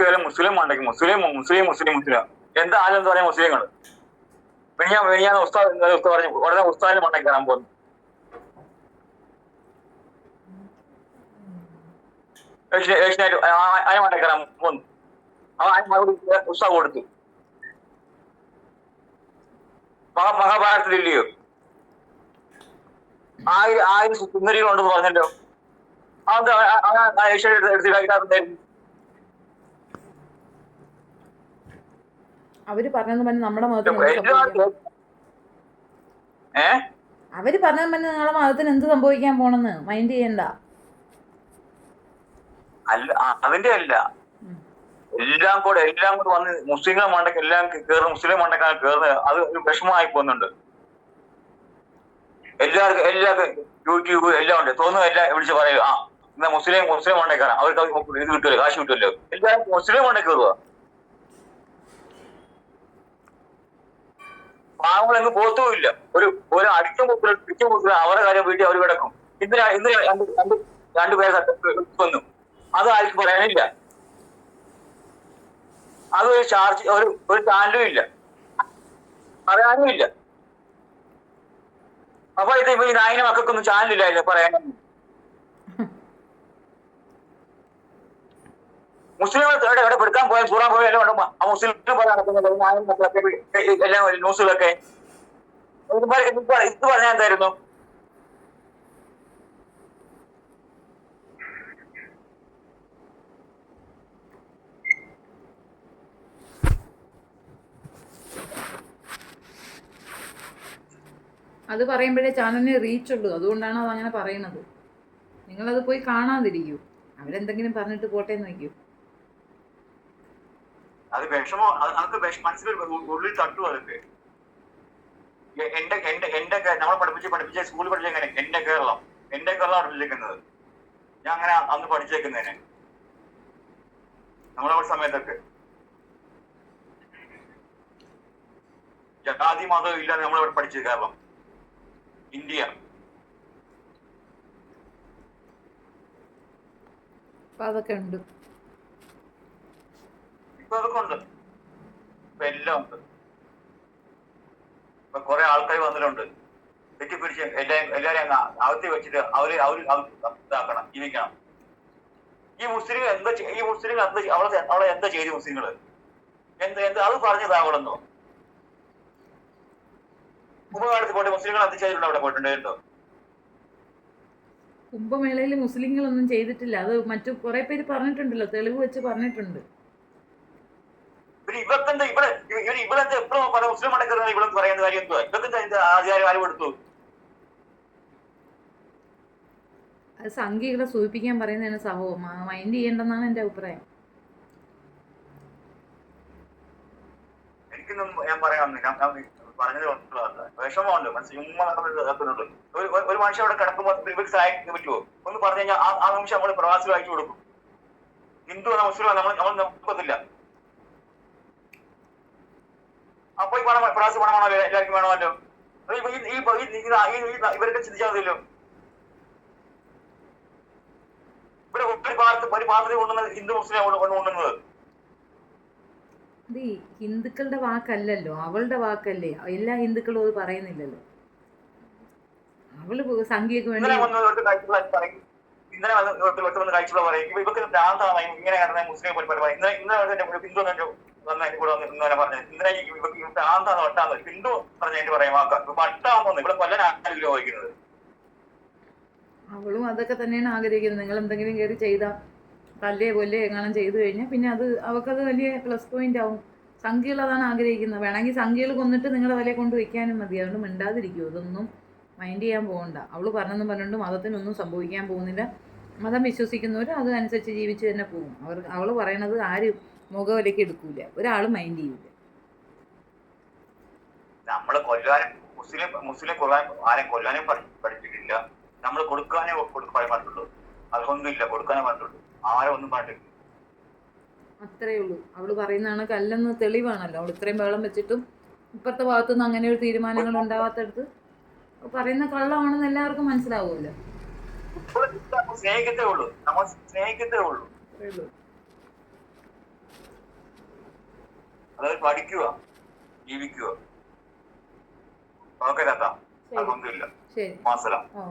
നോക്കിയാലും മുസ്ലിം മണ്ടയ്ക്ക് മുസ്ലിം മുസ്ലിം മുസ്ലിം മുസ്ലിം എന്താ ആരും എന്താ പറയാ മുസ്ലിങ്ങൾ ഞാൻ ഉസ്താദ് പറഞ്ഞു ഉടനെ ഉസ്താദിന് മണ്ടയ്ക്ക് കയറാൻ പോകുന്നു. ഏഷ്യനായിട്ട് അതിന് മണ്ടയ്ക്ക് കയറാൻ പോകുന്നു. അതിന് മറുപടി ഉസ്താദ് കൊടുത്തു. മഹാഭാരതത്തിലില്ലയോ 1000 സുന്ദരികളുണ്ടെന്ന് പറഞ്ഞല്ലോ. അത് ഏഷ്യ എടുത്തിട്ടായിരുന്നു. അവര് പറഞ്ഞത് പറഞ്ഞ് നമ്മുടെ മതത്തിന് അവര് പറഞ്ഞത് പറഞ്ഞ് നിങ്ങളുടെ മതത്തിന് എന്ത് സംഭവിക്കാൻ പോണെന്ന് മൈൻഡ് ചെയ്യണ്ട. അല്ല അതിന്റെ അല്ല, എല്ലാം കൂടെ വന്ന് മുസ്ലിങ്ങളെ മണ്ടയ്ക്ക് എല്ലാം കയറുന്ന മുസ്ലിം മണ്ടക്കാണ് കയറുന്നത്. അത് ഒരു വിഷമമായി പോകുന്നുണ്ട് എല്ലാവർക്കും. യൂട്യൂബ് എല്ലാം ഉണ്ട്, തോന്നുന്നു എല്ലാം വിളിച്ച് പറയുക എന്നാ മുസ്ലിം മണ്ടയ്ക്ക് കയറാം, അവർക്ക് ഇത് കിട്ടുമല്ലോ, കാശ് കിട്ടുമല്ലോ. എല്ലാവരും മുസ്ലിം മണ്ടയ്ക്ക് കയറുക. പാവങ്ങളെങ്ങ് പോത്തുമില്ല. ഒരു അടിക്കും മുസ്ലിം അവരുടെ കാര്യം വീട്ടിൽ അവർ കിടക്കും. ഇന്ന് രണ്ടുപേരെ കൊന്നു, അത് ആർക്കും പറയാനില്ല. അത് ഒരു ചാർജ് ഒരു ചാനലും ഇല്ല, പറയാനും ഇല്ല. അപ്പൊ ഇത് ഈ നായിന്റെ മക്കൾക്കൊന്നും ചാനലില്ലായിരുന്നു പറയാനും. മുസ്ലിങ്ങൾ എവിടെ പെടുക്കാൻ പോയാൽ സൂറാൻ പോയാൽ എല്ലാം ഉണ്ടോ ആ മുസ്ലിം പോലെ നടക്കുന്നത് നായൻ മക്കളൊക്കെ എല്ലാം ന്യൂസുകളൊക്കെ ഇത് പറഞ്ഞാൽ എന്തായിരുന്നു? അത് പറയുമ്പോഴേ ചാനലിന് റീച്ച് ഉള്ളൂ, അതുകൊണ്ടാണ് അത് അങ്ങനെ പറയുന്നത്. നിങ്ങളത് പോയി കാണാതിരിക്കൂ, അവരെന്തെങ്കിലും പറഞ്ഞിട്ട് പോട്ടെ എന്ന് വയ്ക്കൂ. അത് വിഷമോ, അതൊക്കെ മനസ്സിൽ ഉള്ളിൽ തട്ടു. അതൊക്കെ എന്റെ നമ്മളെ പഠിപ്പിച്ച സ്കൂളിൽ പഠിച്ചെങ്ങനെ എന്റെ കേരളം പഠിപ്പിച്ചേക്കുന്നത്. ഞാൻ അങ്ങനെ അന്ന് പഠിച്ചേക്കുന്നതിന് നമ്മളെ സമയത്തൊക്കെ ജാതി മതം ഇല്ലാതെ നമ്മളിവിടെ പഠിച്ചത് കേരളം, ഇന്ത്യ. അതൊക്കെ ഉണ്ട്, ഇപ്പൊ അതൊക്കെ ഉണ്ട്, ഇപ്പൊ എല്ലാം ഉണ്ട്. ഇപ്പൊ കുറെ ആൾക്കാർ വന്നിട്ടുണ്ട്, തെറ്റിപ്പിടിച്ച് എല്ലാരെയും അകത്തി വെച്ചിട്ട് അവര് ഇതാക്കണം, ജീവിക്കണം. ഈ മുസ്ലിങ്ങൾ അവളെ എന്താ ചെയ്തു? മുസ്ലിങ്ങള് അത് പറഞ്ഞതാവണമെന്നോ? കുംഭമേളത്തിൽ പോയിട്ട് മുസ്ലിങ്ങൾ എന്ത് ചെയ്തിട്ടുണ്ട്? അവിടെ പോയിട്ടുണ്ടോ? കുംഭമേളയിൽ മുസ്ലിങ്ങളൊന്നും ചെയ്തിട്ടില്ല, അത് മറ്റു കുറെ പേര് പറഞ്ഞിട്ടുണ്ടല്ലോ, തെളിവ് വെച്ച് പറഞ്ഞിട്ടുണ്ട്. ഇവക്കെന്താ ഇവളെന്താ എപ്പോഴും മുസ്ലിം മടക്കരുത് ഇവിടെ പറയുന്ന കാര്യം എന്തുവാ? ഇവക്കെന്താ ആചാരം ആര് കൊടുത്തു? അത് സംഖ്യകളെ സൂചിപ്പിക്കാൻ പറയുന്നതാണ് സഹോ, മൈൻഡ് ചെയ്യേണ്ടെന്നാണ് എന്റെ അഭിപ്രായം. എനിക്കൊന്നും ഞാൻ പറയാൻ പറഞ്ഞത് വിഷമമുണ്ട്, മനസ്സിലുണ്ട്. ഒരു മനുഷ്യ അവിടെ കിടക്കുമ്പോൾ ഇവർക്ക് സഹായിക്കാൻ പറ്റുമോ? ഒന്ന് പറഞ്ഞു കഴിഞ്ഞാൽ ആ നിമിഷം നമ്മൾ പ്രവാസികൾ അയച്ചു കൊടുക്കും. ഹിന്ദു മുസ്ലിം നമ്മൾ നോക്കത്തില്ല. അപ്പൊ ഈ പണം പ്രവാസി പണമാണല്ലോ, എല്ലാവർക്കും വേണമല്ലോ. ഇവരൊക്കെ ചിന്തിച്ചാൽ മതിയല്ലോ. ഇവിടെ ഒരു പാത്രത്തിൽ കൊണ്ടുവന്നത് ഹിന്ദു മുസ്ലിം കൊണ്ടുവന്നത്. ഹിന്ദുക്കളുടെ വാക്കല്ലല്ലോ, അവളുടെ വാക്കല്ലേ. എല്ലാ ഹിന്ദുക്കളും അത് പറയുന്നില്ലല്ലോ. അവള് സംഖ്യക്ക് വേണ്ടി ഇന്നലെ വന്ന് കഴിച്ചുള്ള പറയും ഇവർക്ക് ഭ്രാന്താണ് ഇങ്ങനെ കിടന്ന മുസ്ലിം പോലെ. ഇന്നലെ ഹിന്ദു ഇന്നലെ പറഞ്ഞത് ഇന്നലെ ഭ്രാന്താന്ന് വട്ടാന്ന് ഹിന്ദു പറഞ്ഞതിന്റെ പറയാം വാക്ക വട്ടാന്ന് ഇവിടെ കൊല്ലൻ ആഗ്രഹിക്കുന്നത് വഹിക്കുന്നത്. അവളും അതൊക്കെ തന്നെയാണ് ആഗ്രഹിക്കുന്നത്. നിങ്ങൾ എന്തെങ്കിലും കയറി ചെയ്താൽ തല്ലേ കൊല്ലേ എങ്ങാനും ചെയ്തു കഴിഞ്ഞാൽ പിന്നെ അത് അവൾക്കത് വലിയ പ്ലസ് പോയിന്റ് ആവും. സംഖ്യകൾ അതാണ് ആഗ്രഹിക്കുന്നത്. വേണമെങ്കിൽ സംഖ്യകൾ കൊന്നിട്ട് നിങ്ങളുടെ തലയെ കൊണ്ട് വയ്ക്കാനും മതി. അതുകൊണ്ട് മിണ്ടാതിരിക്കുമോ, ഇതൊന്നും മൈൻഡ് ചെയ്യാൻ പോകണ്ട. അവൾ പറഞ്ഞെന്ന് പറഞ്ഞുകൊണ്ട് മതത്തിനൊന്നും സംഭവിക്കാൻ പോകുന്നില്ല. മതം വിശ്വസിക്കുന്നവർ അത് അനുസരിച്ച് ജീവിച്ച് തന്നെ പോകും. അവൾ പറയണത് ആരും മുഖവിലേക്ക് എടുക്കൂല, ഒരാളും മൈൻഡ് ചെയ്യൂല. നമ്മള് കൊല്ലാനും മുസ്ലിം കൊല്ലാൻ ആരും കൊല്ലാനും പഠിപ്പിക്കില്ല. നമ്മൾ കൊടുക്കാനേ പറഞ്ഞിട്ടുള്ളൂ. അതൊന്നുമില്ല, കൊടുക്കാനേ പറഞ്ഞിട്ടുള്ളൂ. ആരും ഒന്നും പറഞ്ഞിട്ടില്ല. അത്രേ ഉള്ളൂ. അവള് പറയുന്നതാണ് കല്ലെന്ന് തെളിവാണല്ലോ. അവൾ ഇത്രയും ബഹളം വെച്ചിട്ടും ഇപ്പുറത്തെ ഭാഗത്തുനിന്ന് അങ്ങനെ ഒരു തീരുമാനങ്ങൾ ഉണ്ടാവാത്തടുത്ത് പറയുന്ന കള്ളമാണെന്ന് എല്ലാവർക്കും മനസ്സിലാവുമല്ലോ. സ്നേഹിക്കത്തേ ഉള്ളൂ, നമ്മൾ സ്നേഹിക്കത്തേ ഉള്ളൂ. അതായത് പഠിക്കുക, ജീവിക്കുക. ഓക്കെ താത്ത, ശരി അൽഹംദുലില്ലാ. ശരി മാസലാം. ഓ